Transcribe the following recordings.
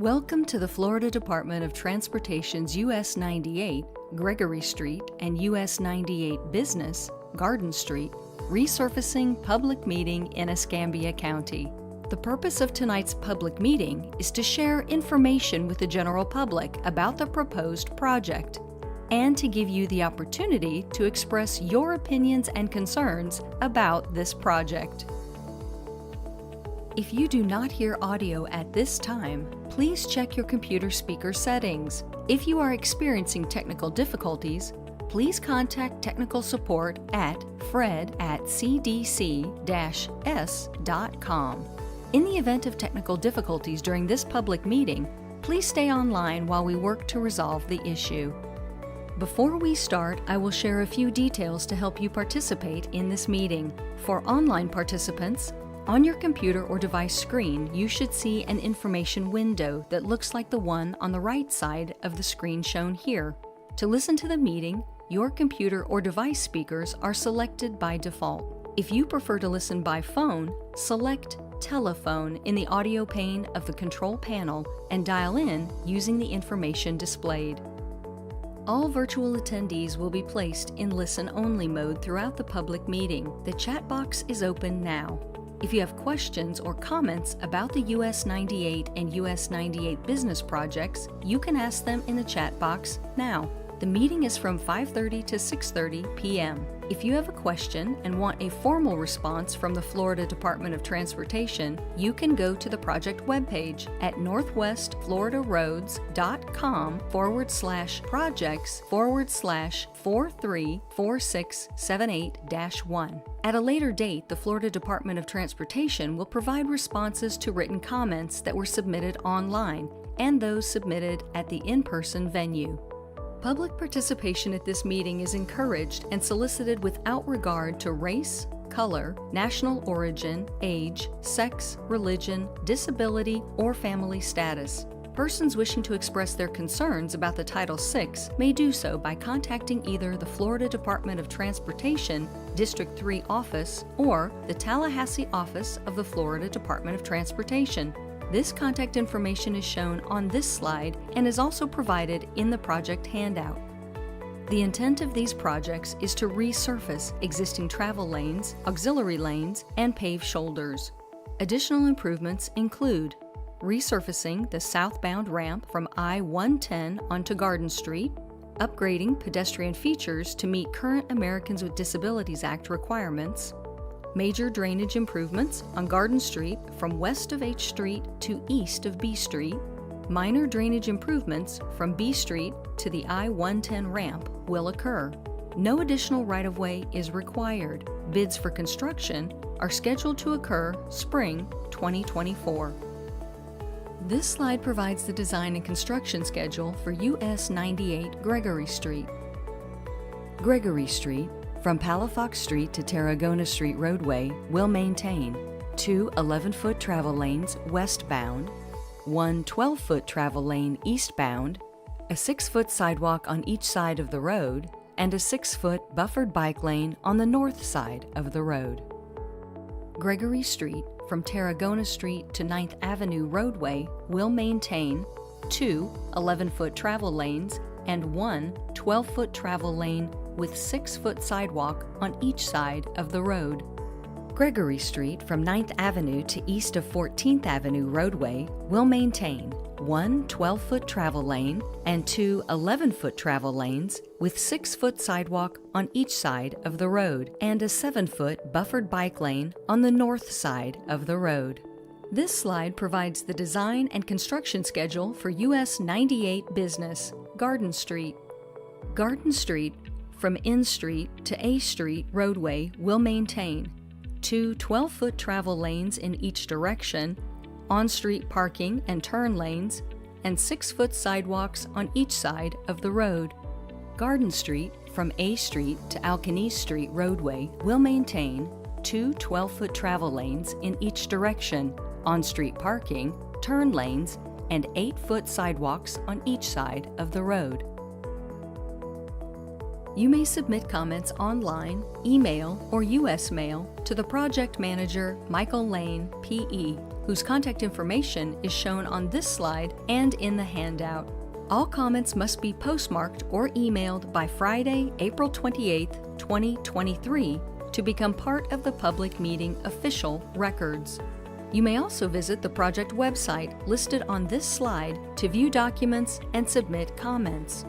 Welcome to the Florida Department of Transportation's US 98, Gregory Street, and US 98 Business, Garden Street, resurfacing public meeting in Escambia County. The purpose of tonight's public meeting is to share information with the general public about the proposed project and to give you the opportunity to express your opinions and concerns about this project. If you do not hear audio at this time, please check your computer speaker settings. If you are experiencing technical difficulties, please contact technical support at fred@cdc-s.com. In the event of technical difficulties during this public meeting, please stay online while we work to resolve the issue. Before we start, I will share a few details to help you participate in this meeting. For online participants, on your computer or device screen, you should see an information window that looks like the one on the right side of the screen shown here. To listen to the meeting, your computer or device speakers are selected by default. If you prefer to listen by phone, select Telephone in the audio pane of the control panel and dial in using the information displayed. All virtual attendees will be placed in listen-only mode throughout the public meeting. The chat box is open now. If you have questions or comments about the US 98 and US 98 business projects, you can ask them in the chat box now. The meeting is from 5:30 to 6:30 p.m. If you have a question and want a formal response from the Florida Department of Transportation, you can go to the project webpage at northwestfloridaroads.com/projects/434678-1. At a later date, the Florida Department of Transportation will provide responses to written comments that were submitted online and those submitted at the in-person venue. Public participation at this meeting is encouraged and solicited without regard to race, color, national origin, age, sex, religion, disability, or family status. Persons wishing to express their concerns about the Title VI may do so by contacting either the Florida Department of Transportation District 3 office or the Tallahassee office of the Florida Department of Transportation. This contact information is shown on this slide and is also provided in the project handout. The intent of these projects is to resurface existing travel lanes, auxiliary lanes, and pave shoulders. Additional improvements include resurfacing the southbound ramp from I-110 onto Garden Street, upgrading pedestrian features to meet current Americans with Disabilities Act requirements, major drainage improvements on Garden Street from west of H Street to east of B Street. Minor drainage improvements from B Street to the I-110 ramp will occur. No additional right-of-way is required. Bids for construction are scheduled to occur spring 2024. This slide provides the design and construction schedule for US 98 Gregory Street. Gregory Street, from Palafox Street to Tarragona Street roadway, will maintain 2 11-foot travel lanes westbound, 1 12-foot travel lane eastbound, a 6-foot sidewalk on each side of the road, and a 6-foot buffered bike lane on the north side of the road. Gregory Street, from Tarragona Street to 9th Avenue roadway, will maintain 2 11-foot travel lanes and 1 12-foot travel lane with 6-foot sidewalk on each side of the road. Gregory Street from 9th Avenue to east of 14th Avenue roadway will maintain 1 12-foot travel lane and 2 11-foot travel lanes with 6-foot sidewalk on each side of the road and a 7-foot buffered bike lane on the north side of the road. This slide provides the design and construction schedule for US 98 Business, Garden Street. Garden Street from N Street to A Street roadway will maintain 2 12-foot travel lanes in each direction, on-street parking and turn lanes, and 6-foot sidewalks on each side of the road. Garden Street from A Street to Alcanese Street roadway will maintain 2 12-foot travel lanes in each direction, on-street parking, turn lanes, and 8-foot sidewalks on each side of the road. You may submit comments online, email, or US mail to the project manager, Michael Lane, P.E., whose contact information is shown on this slide and in the handout. All comments must be postmarked or emailed by Friday, April 28, 2023, to become part of the public meeting official records. You may also visit the project website listed on this slide to view documents and submit comments.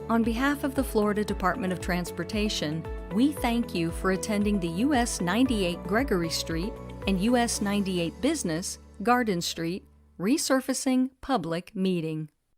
On behalf of the Florida Department of Transportation, we thank you for attending the US 98 Gregory Street and US 98 Business, Garden Street, resurfacing public meeting.